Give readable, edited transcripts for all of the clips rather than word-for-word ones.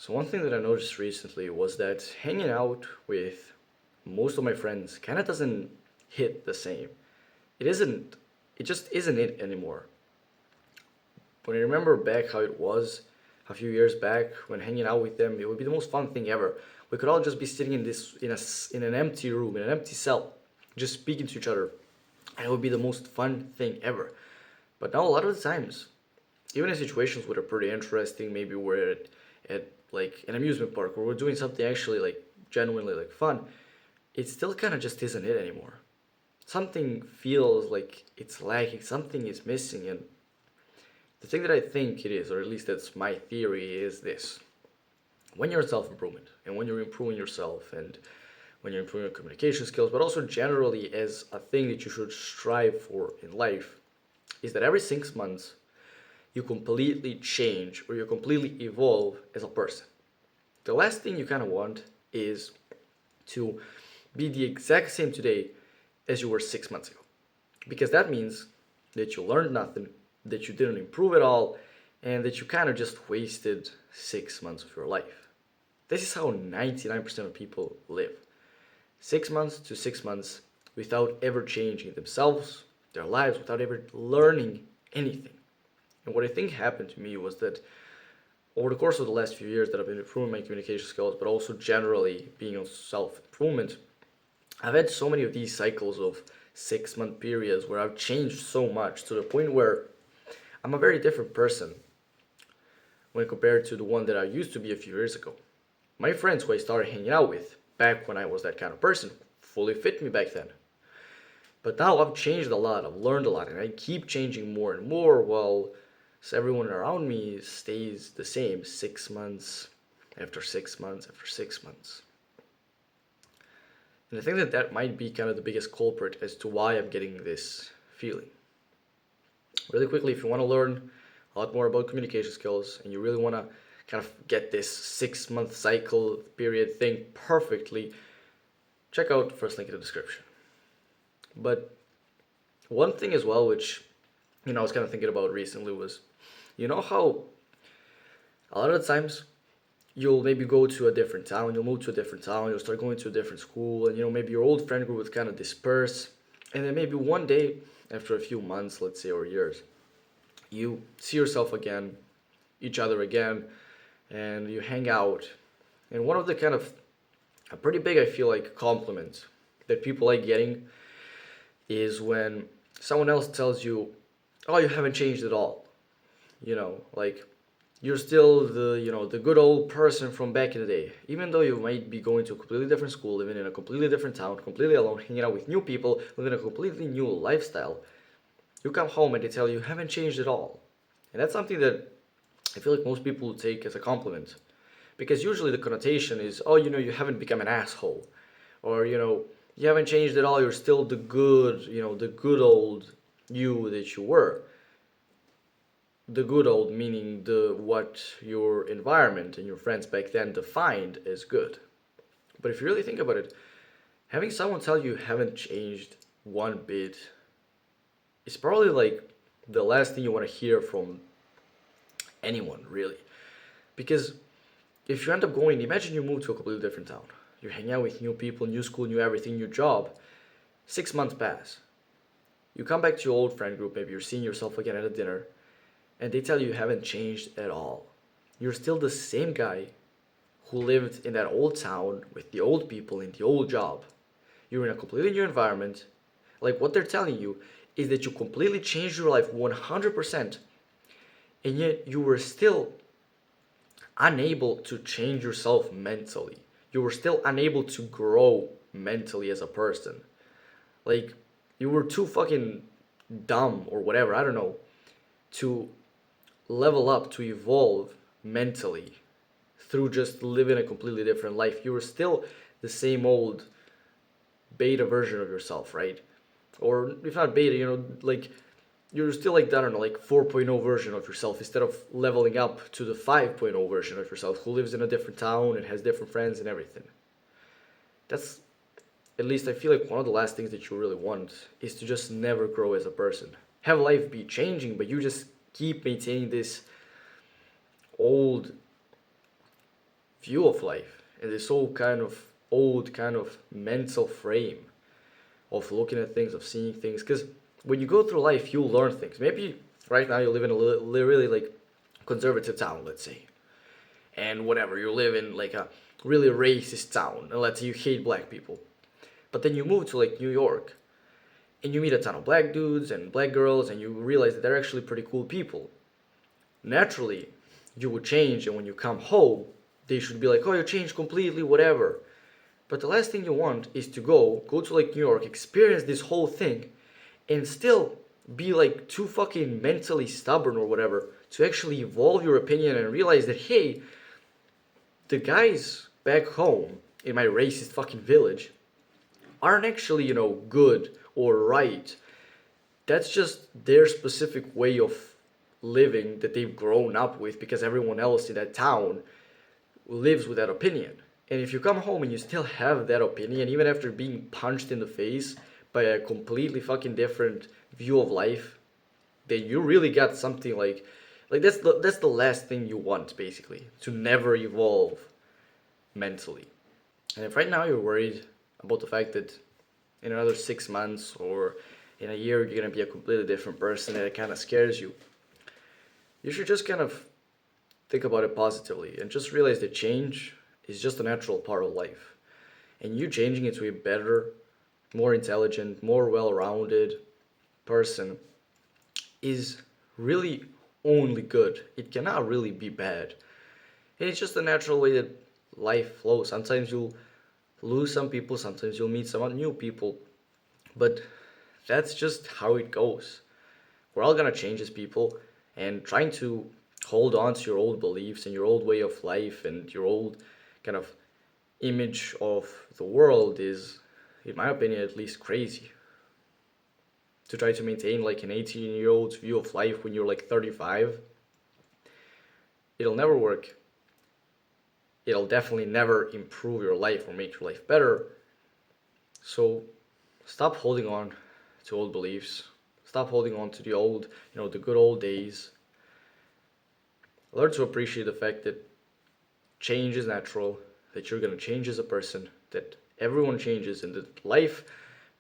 So one thing that I noticed recently was that hanging out with most of my friends kind of doesn't hit the same. It isn't, it just isn't it anymore. When I remember back how it was a few years back when hanging out with them, it would be the most fun thing ever. We could all just be sitting in in an empty room, in an empty cell, just speaking to each other, and it would be the most fun thing ever. But now a lot of the times, even in situations that are pretty interesting, maybe we're at like an amusement park or we're doing something actually like genuinely like fun, it still kind of just isn't it anymore. Something feels like it's lacking, something is missing, and the thing that I think it is, or at least that's my theory, is this. When you're in self improvement and when you're improving yourself and when you're improving your communication skills, but also generally as a thing that you should strive for in life, is that every 6 months you completely change or you completely evolve as a person. The last thing you kind of want is to be the exact same today as you were 6 months ago. Because that means that you learned nothing, that you didn't improve at all, and that you kind of just wasted 6 months of your life. This is how 99% of people live. 6 months to 6 months without ever changing themselves, their lives, without ever learning anything. And what I think happened to me was that over the course of the last few years that I've been improving my communication skills, but also generally being on self improvement, I've had so many of these cycles of 6 month periods where I've changed so much to the point where I'm a very different person when compared to the one that I used to be a few years ago. My friends who I started hanging out with back when I was that kind of person fully fit me back then. But now I've changed a lot, I've learned a lot, and I keep changing more and more while everyone around me stays the same 6 months after 6 months after 6 months. And I think that that might be kind of the biggest culprit as to why I'm getting this feeling. Really quickly, if you want to learn a lot more about communication skills and you really want to kind of get this 6 month cycle period thing perfectly, check out the first link in the description. But one thing as well, which I was kind of thinking about recently was, how a lot of the times you'll maybe go to a different town, you'll move to a different town, you'll start going to a different school, and maybe your old friend group would kind of disperse, and then maybe one day, after a few months, let's say, or years, you see yourself again, each other again, and you hang out. And one of the kind of a pretty big, I feel like, compliments that people like getting is when someone else tells you, "Oh, you haven't changed at all." Like you're still the good old person from back in the day. Even though you might be going to a completely different school, living in a completely different town, completely alone, hanging out with new people, living a completely new lifestyle, you come home and they tell you haven't changed at all. And that's something that I feel like most people take as a compliment. Because usually the connotation is, oh, you haven't become an asshole. Or, you haven't changed at all, you're still the good old you that you were. The good old meaning the what your environment and your friends back then defined as good. But if you really think about it, having someone tell you haven't changed one bit is probably like the last thing you want to hear from anyone, really. Because if you end up going, imagine you move to a completely different town. You hang out with new people, new school, new everything, new job. 6 months pass. You come back to your old friend group, maybe you're seeing yourself again at a dinner, and they tell you haven't changed at all. You're still the same guy who lived in that old town with the old people in the old job. You're in a completely new environment. Like what they're telling you is that you completely changed your life 100%, and yet you were still unable to change yourself mentally. You were still unable to grow mentally as a person. Like, you were too fucking dumb or whatever, I don't know, to level up, to evolve mentally through just living a completely different life. You were still the same old beta version of yourself, right? Or if not beta, like you're still like, I don't know, like 4.0 version of yourself instead of leveling up to the 5.0 version of yourself who lives in a different town and has different friends and everything. That's, at least I feel like one of the last things that you really want is to just never grow as a person. Have life be changing, but you just keep maintaining this old view of life and this whole kind of old kind of mental frame of looking at things, of seeing things. Because when you go through life, you learn things. Maybe right now you live in a really like conservative town, let's say, and whatever, you live in like a really racist town, and let's say you hate black people. But then you move to like New York, and you meet a ton of black dudes and black girls, and you realize that they're actually pretty cool people. Naturally, you would change, and when you come home, they should be like, "Oh, you changed completely, whatever." But the last thing you want is to go to like New York, experience this whole thing, and still be like too fucking mentally stubborn or whatever to actually evolve your opinion and realize that, hey, the guys back home in my racist fucking village aren't actually, good or right. That's just their specific way of living that they've grown up with because everyone else in that town lives with that opinion. And if you come home and you still have that opinion, even after being punched in the face by a completely fucking different view of life, then you really got something like that's the last thing you want, basically, to never evolve mentally. And if right now you're worried about the fact that in another 6 months or in a year you're gonna be a completely different person and it kind of scares you, you should just kind of think about it positively and just realize that change is just a natural part of life. And you changing into a better, more intelligent, more well rounded person is really only good. It cannot really be bad. And it's just a natural way that life flows. Sometimes you'll lose some people, sometimes you'll meet some new people, but that's just how it goes. We're all gonna change as people, and trying to hold on to your old beliefs and your old way of life and your old kind of image of the world is, in my opinion at least, crazy. To try to maintain like an 18-year-old's view of life when you're like 35, it'll never work. It'll definitely never improve your life or make your life better. So stop holding on to old beliefs. Stop holding on to the old, the good old days. Learn to appreciate the fact that change is natural, that you're gonna change as a person, that everyone changes, and that life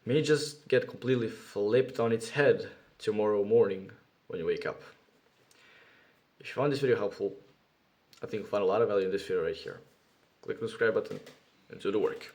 may just get completely flipped on its head tomorrow morning when you wake up. If you found this video helpful, I think you'll find a lot of value in this video right here. Click the subscribe button and do the work.